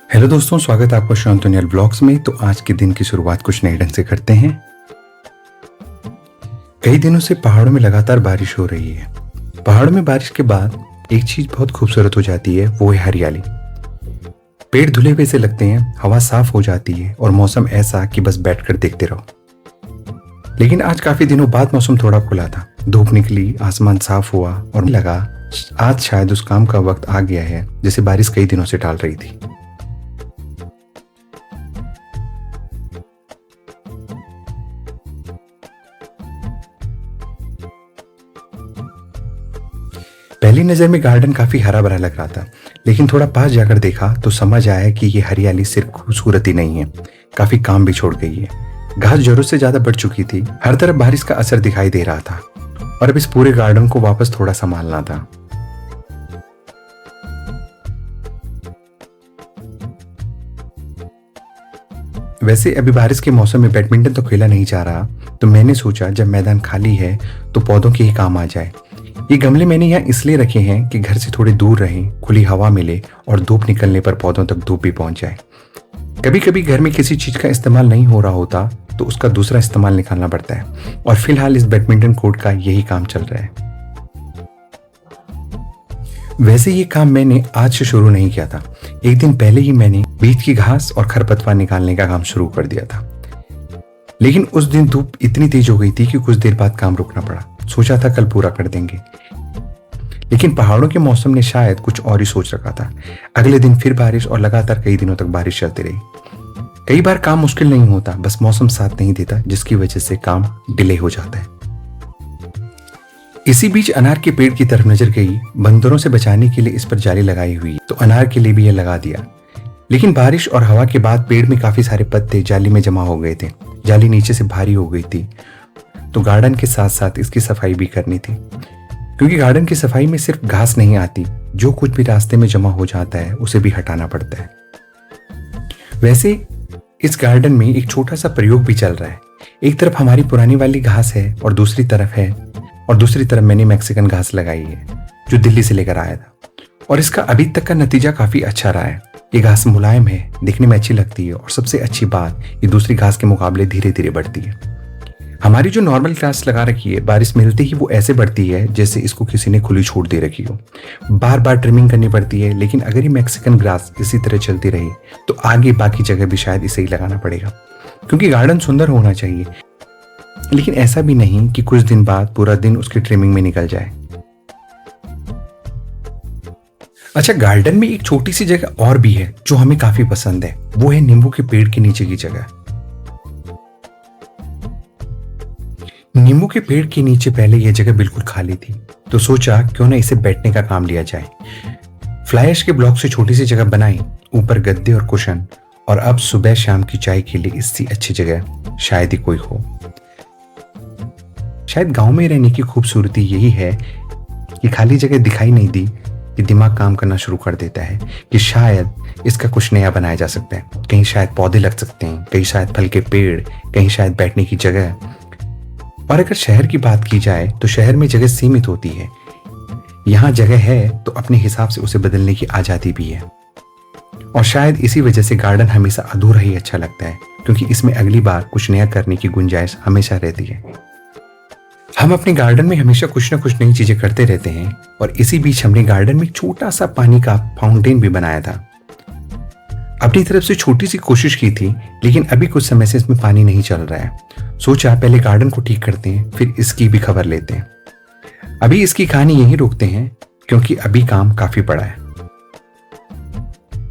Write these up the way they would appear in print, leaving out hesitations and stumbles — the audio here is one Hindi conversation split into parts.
हेलो दोस्तों, स्वागत है आपका शांतनियल ब्लॉग्स में। तो आज के दिन की शुरुआत कुछ नए ढंग से करते हैं। कई दिनों से पहाड़ों में लगातार बारिश हो रही है। पहाड़ों में बारिश के बाद एक चीज बहुत खूबसूरत हो जाती है, वो है हरियाली। पेड़ धुले हुए से लगते हैं, हवा साफ हो जाती है और मौसम ऐसा कि बस बैठकर देखते रहो। लेकिन आज काफी दिनों बाद मौसम थोड़ा खुला था, धूप निकली, आसमान साफ हुआ और लगा आज शायद उस काम का वक्त आ गया है जिसे बारिश कई दिनों से टाल रही थी। पहली नजर में गार्डन काफी हरा भरा लग रहा था, लेकिन थोड़ा पास जाकर देखा तो समझ आया कि ये हरियाली सिर्फ खूबसूरती नहीं है, काफी काम भी छोड़ गई है। घास जरूरत से ज्यादा बढ़ चुकी थी, हर तरफ बारिश का असर दिखाई दे रहा था और अब इस पूरे गार्डन को वापस थोड़ा संभालना था। वैसे अभी बारिश के मौसम में बैडमिंटन तो खेला नहीं जा रहा, तो मैंने सोचा जब मैदान खाली है तो पौधों के ही काम आ जाए। ये गमले मैंने यहाँ इसलिए रखे हैं कि घर से थोड़े दूर रहें, खुली हवा मिले और धूप निकलने पर पौधों तक धूप भी पहुंच जाए। कभी कभी घर में किसी चीज का इस्तेमाल नहीं हो रहा होता तो उसका दूसरा इस्तेमाल निकालना पड़ता है, और फिलहाल इस बैडमिंटन कोर्ट का यही काम चल रहा है। वैसे ये काम मैंने आज से शुरू नहीं किया था, एक दिन पहले ही मैंने बीच की घास और खरपतवार निकालने का काम शुरू कर दिया था। लेकिन उस दिन धूप इतनी तेज हो गई थी कि कुछ देर बाद काम रुकना पड़ा। सोचा था कल पूरा कर देंगे, लेकिन पहाड़ों के मौसम ने शायद कुछ और ही सोच रखा था। अगले दिन फिर बारिश और लगातार कई दिनों तक बारिश चलती रही। कई बार काम मुश्किल नहीं होता, बस मौसम साथ नहीं देता, जिसकी वजह से काम डिले हो जाता है। इसी बीच अनार के पेड़ की तरफ नजर गई। बंदरों से बचाने के लिए इस पर जाली लगाई हुई, तो अनार के लिए भी यह लगा दिया। लेकिन बारिश और हवा के बाद पेड़ में काफी सारे पत्ते जाली में जमा हो गए थे। जाली नीचे से भारी हो गई थी, तो गार्डन के साथ साथ इसकी सफाई भी करनी थी, क्योंकि गार्डन की सफाई में सिर्फ घास नहीं आती, जो कुछ भी रास्ते में जमा हो जाता है उसे भी हटाना पड़ता है। वैसे इस गार्डन में एक छोटा सा प्रयोग भी चल रहा है। एक तरफ हमारी पुरानी वाली घास है और दूसरी तरफ मैंने मैक्सिकन घास लगाई है, जो दिल्ली से लेकर आया था, और इसका अभी तक का नतीजा काफी अच्छा रहा है। ये घास मुलायम है, दिखने में अच्छी लगती है, और सबसे अच्छी बात, ये दूसरी घास के मुकाबले धीरे धीरे बढ़ती है। हमारी जो नॉर्मल घास लगा रखी है, बारिश मिलते ही वो ऐसे बढ़ती है जैसे इसको किसी ने खुली छूट दे रखी हो। बार बार ट्रिमिंग करनी पड़ती है, लेकिन अगर ये मैक्सिकन ग्रास इसी तरह चलती रही तो आगे बाकी जगह भी शायद इसे ही लगाना पड़ेगा, क्योंकि गार्डन सुंदर होना चाहिए। लेकिन ऐसा भी नहीं कि कुछ दिन बाद पूरा दिन उसकी ट्रिमिंग में निकल जाए। अच्छा, गार्डन में एक छोटी सी जगह और भी है जो हमें काफी पसंद है, वो है नींबू के पेड़ के नीचे की जगह। नींबू के पेड़ के नीचे पहले यह जगह बिल्कुल खाली थी, तो सोचा क्यों ना इसे बैठने का काम लिया जाए। फ्लाई ऐश के ब्लॉक से छोटी सी जगह बनाई, ऊपर गद्दे और कुशन, और अब सुबह शाम की चाय के लिए इससे अच्छी जगह शायद ही कोई हो। शायद गांव में रहने की खूबसूरती यही है कि खाली जगह दिखाई नहीं दी कि दिमाग काम करना शुरू कर देता है कि शायद इसका कुछ नया बनाया जा सकता है। कहीं शायद पौधे लग सकते हैं, कहीं शायद फल के पेड़, कहीं शायद बैठने की जगह। और अगर शहर की बात की जाए तो शहर में जगह सीमित होती है। यहाँ जगह है तो अपने हिसाब से उसे बदलने की आजादी भी है, और शायद इसी वजह से गार्डन हमेशा अधूरा ही अच्छा लगता है, क्योंकि इसमें अगली बार कुछ नया करने की गुंजाइश हमेशा रहती है। हम अपने गार्डन में हमेशा कुछ ना कुछ नई चीजें करते रहते हैं, और इसी बीच हमने गार्डन में छोटा सा पानी का फाउंटेन भी बनाया था। अपनी तरफ से छोटी सी कोशिश की थी, लेकिन अभी कुछ समय से इसमें पानी नहीं चल रहा है। सोचा पहले गार्डन को ठीक करते हैं, फिर इसकी भी खबर लेते हैं। अभी इसकी कहानी यहीं रोकते हैं, क्योंकि अभी काम काफी बड़ा है।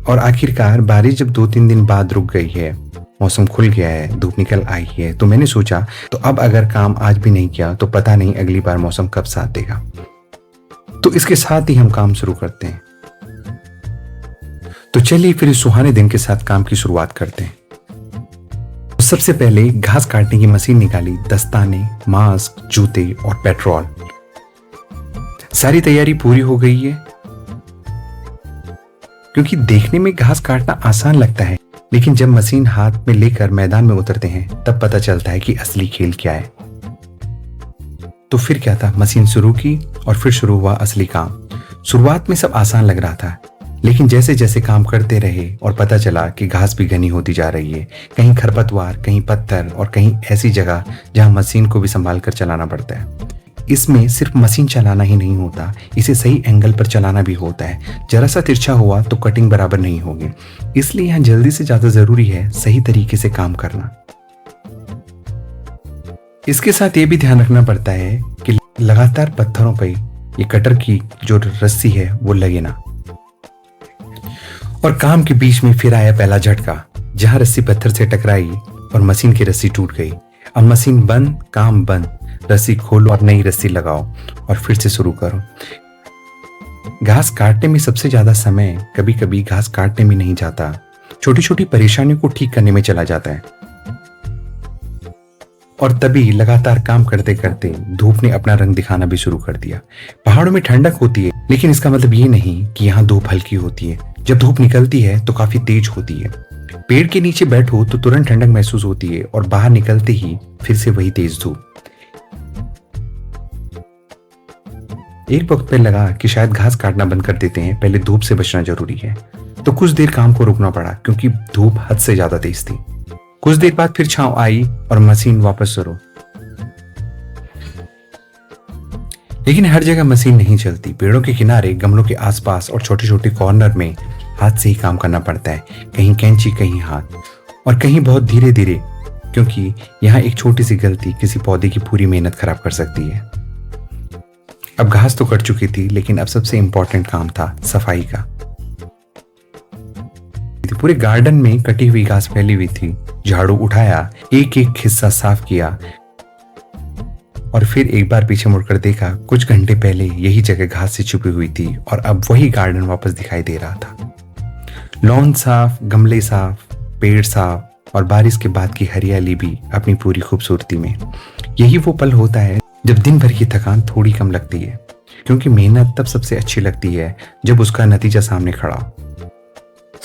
और आखिरकार बारिश जब 2-3 दिन बाद रुक गई है, मौसम खुल गया है, धूप निकल आई है, तो मैंने सोचा तो अब अगर काम आज भी नहीं किया तो पता नहीं अगली बार मौसम कब साथ देगा। तो इसके साथ ही हम काम शुरू करते हैं। तो चलिए फिर इस सुहाने दिन के साथ काम की शुरुआत करते हैं। तो सबसे पहले घास काटने की मशीन निकाली, दस्ताने, मास्क, जूते और पेट्रोल। सारी तैयारी पूरी हो गई है। क्योंकि देखने में घास काटना आसान लगता है, लेकिन जब मशीन हाथ में लेकर मैदान में उतरते हैं तब पता चलता है कि असली खेल क्या है। तो फिर क्या था, मशीन शुरू की और फिर शुरू हुआ असली काम। शुरुआत में सब आसान लग रहा था, लेकिन जैसे जैसे काम करते रहे और पता चला कि घास भी घनी होती जा रही है, कहीं खरपतवार, कहीं पत्थर और कहीं ऐसी जगह जहां मशीन को भी संभाल कर चलाना पड़ता है। इसमें सिर्फ मशीन चलाना ही नहीं होता, इसे सही एंगल पर चलाना भी होता है। जरा सा तिरछा हुआ तो कटिंग बराबर नहीं होगी, इसलिए यहाँ जल्दी से ज्यादा जरूरी है सही तरीके से काम करना। इसके साथ ये भी ध्यान रखना पड़ता है कि लगातार पत्थरों पर ये कटर की जो रस्सी है वो लगे ना। और काम के बीच में फिर आया पहला झटका, जहां रस्सी पत्थर से टकराई और मशीन की रस्सी टूट गई। अब मशीन बंद, काम बंद, रस्सी खोलो और नई रस्सी लगाओ और फिर से शुरू करो। घास काटने में सबसे ज्यादा समय कभी कभी घास काटने में नहीं जाता, छोटी छोटी परेशानियों को ठीक करने में चला जाता है। और तभी लगातार काम करते करते धूप ने अपना रंग दिखाना भी शुरू कर दिया। पहाड़ों में ठंडक होती है, लेकिन इसका मतलब ये नहीं कि यहाँ धूप हल्की होती है। जब धूप निकलती है तो काफी तेज होती है। पेड़ के नीचे बैठो तो तुरंत ठंडक महसूस होती है और बाहर निकलते ही फिर से वही तेज धूप। एक वक्त पे लगा कि शायद घास काटना बंद कर देते हैं, पहले धूप से बचना जरूरी है। तो कुछ देर काम को रोकना पड़ा क्योंकि धूप हद से ज्यादा तेज थी। कुछ देर बाद फिर छांव आई और मशीन वापस शुरू। लेकिन हर जगह मशीन नहीं चलती। पेड़ों के किनारे, गमलों के आसपास और छोटे छोटे कॉर्नर में हाथ से ही काम करना पड़ता है। कहीं कैंची, कहीं हाथ, और कहीं बहुत धीरे धीरे, क्योंकि यहाँ एक छोटी सी गलती किसी पौधे की पूरी मेहनत खराब कर सकती है। अब घास तो कट चुकी थी, लेकिन अब सबसे इंपॉर्टेंट काम था सफाई का। पूरे गार्डन में कटी हुई घास फैली हुई थी। झाड़ू उठाया, एक एक हिस्सा साफ किया और फिर एक बार पीछे मुड़कर देखा। कुछ घंटे पहले यही जगह घास से छुपी हुई थी और अब वही गार्डन वापस दिखाई दे रहा था। लॉन साफ, गमले साफ, पेड़ साफ और बारिश के बाद की हरियाली भी अपनी पूरी खूबसूरती में। यही वो पल होता है जब दिन भर की थकान थोड़ी कम लगती है, क्योंकि मेहनत तब सबसे अच्छी लगती है जब उसका नतीजा सामने खड़ा हो।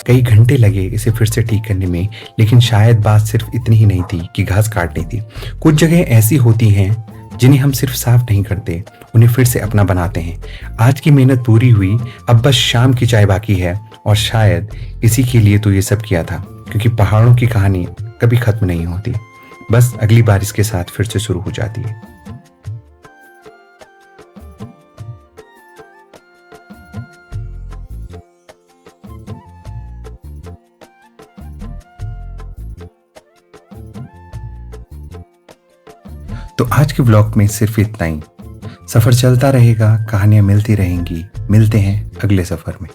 कई घंटे लगे इसे फिर से ठीक करने में, लेकिन शायद बात सिर्फ इतनी ही नहीं थी कि घास काटनी थी। कुछ जगह ऐसी होती हैं जिन्हें हम सिर्फ साफ नहीं करते, उन्हें फिर से अपना बनाते हैं। आज की मेहनत पूरी हुई, अब बस शाम की चाय बाकी है। और शायद इसी के लिए तो ये सब किया था, क्योंकि पहाड़ों की कहानी कभी खत्म नहीं होती, बस अगली बारिश के साथ फिर से शुरू हो जाती है। तो आज के व्लॉग में सिर्फ इतना ही। सफर चलता रहेगा, कहानियां मिलती रहेंगी। मिलते हैं अगले सफर में।